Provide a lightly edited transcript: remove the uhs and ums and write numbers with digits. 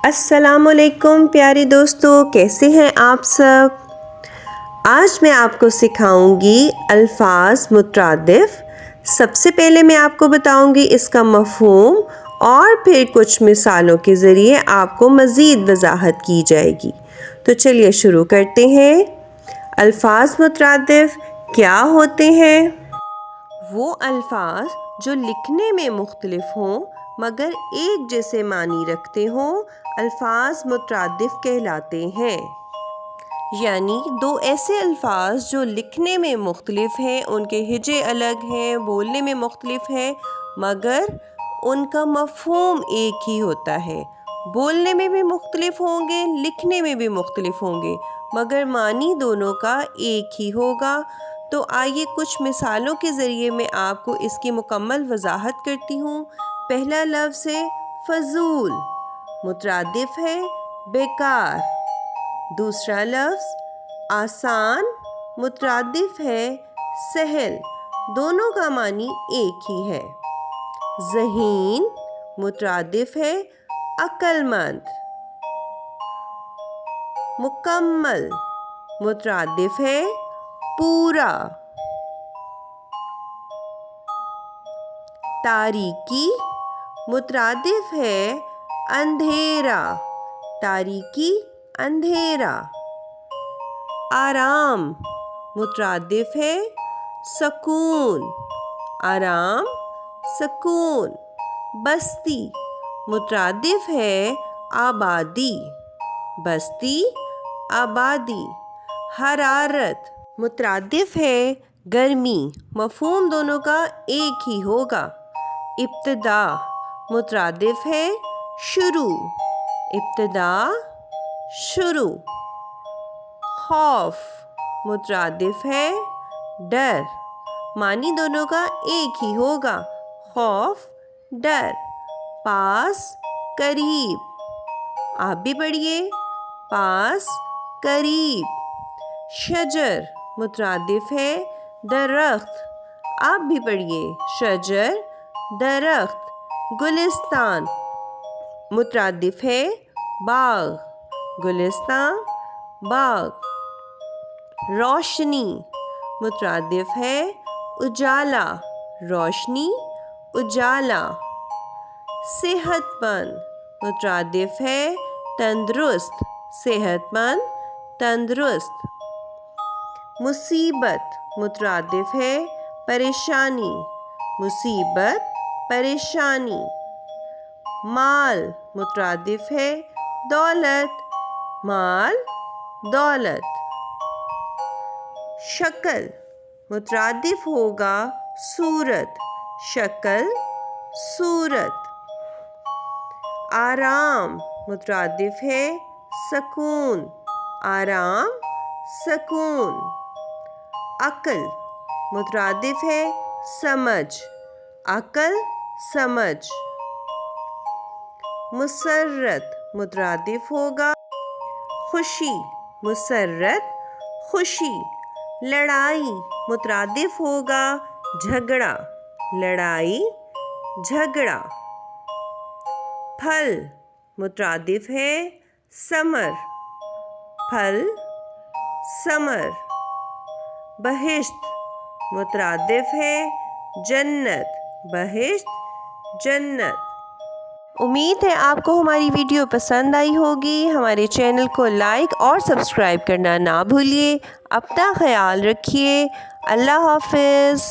السلام علیکم پیارے دوستو، کیسے ہیں آپ سب؟ آج میں آپ کو سکھاؤں گی الفاظ مترادف۔ سب سے پہلے میں آپ کو بتاؤں گی اس کا مفہوم اور پھر کچھ مثالوں کے ذریعے آپ کو مزید وضاحت کی جائے گی۔ تو چلیے شروع کرتے ہیں۔ الفاظ مترادف کیا ہوتے ہیں؟ وہ الفاظ جو لکھنے میں مختلف ہوں مگر ایک جیسے معنی رکھتے ہوں الفاظ مترادف کہلاتے ہیں۔ یعنی دو ایسے الفاظ جو لکھنے میں مختلف ہیں، ان کے ہجے الگ ہیں، بولنے میں مختلف ہیں، مگر ان کا مفہوم ایک ہی ہوتا ہے۔ بولنے میں بھی مختلف ہوں گے، لکھنے میں بھی مختلف ہوں گے، مگر معنی دونوں کا ایک ہی ہوگا۔ تو آئیے کچھ مثالوں کے ذریعے میں آپ کو اس کی مکمل وضاحت کرتی ہوں۔ پہلا لفظ ہے فضول، مترادف ہے بیکار۔ دوسرا لفظ آسان، مترادف ہے سہل، دونوں کا معنی ایک ہی ہے۔ ذہین، مترادف ہے عقل مند۔ مکمل، مترادف ہے پورا۔ تاریکی، مترادف ہے اندھیرا، تاریکی اندھیرا۔ آرام، مترادف ہے سکون، آرام سکون۔ بستی، مترادف ہے آبادی، بستی آبادی۔ حرارت، مترادف ہے گرمی، مفہوم دونوں کا ایک ہی ہوگا۔ ابتدا، مترادف ہے شروع، ابتدا شروع۔ خوف، مترادف ہے ڈر، معنی دونوں کا ایک ہی ہوگا۔ خوف ڈر۔ پاس قریب، آپ بھی پڑھیے پاس قریب۔ شجر، مترادف ہے درخت، آپ بھی پڑھیے شجر درخت۔ گلستان، مترادف ہے باغ، گلستان باغ۔ روشنی، مترادف ہے اجالا، روشنی اجالا۔ صحت مند، مترادف ہے تندرست، صحت مند تندرست۔ مصیبت، مترادف ہے پریشانی، مصیبت پریشانی۔ مال، مترادف ہے دولت، مال دولت۔ شکل، مترادف ہوگا صورت، شکل صورت۔ آرام، مترادف ہے سکون، آرام سکون۔ عقل، مترادف ہے سمجھ، عقل سمجھ۔ مسرت، مترادف ہوگا خوشی، مسرت خوشی۔ لڑائی، مترادف ہوگا جھگڑا، لڑائی جھگڑا۔ پھل، مترادف ہے ثمر، پھل ثمر۔ بہشت، مترادف ہے جنت، بہشت جنت۔ امید ہے آپ کو ہماری ویڈیو پسند آئی ہوگی۔ ہمارے چینل کو لائک اور سبسکرائب کرنا نہ بھولیے۔ اپنا خیال رکھیے۔ اللہ حافظ۔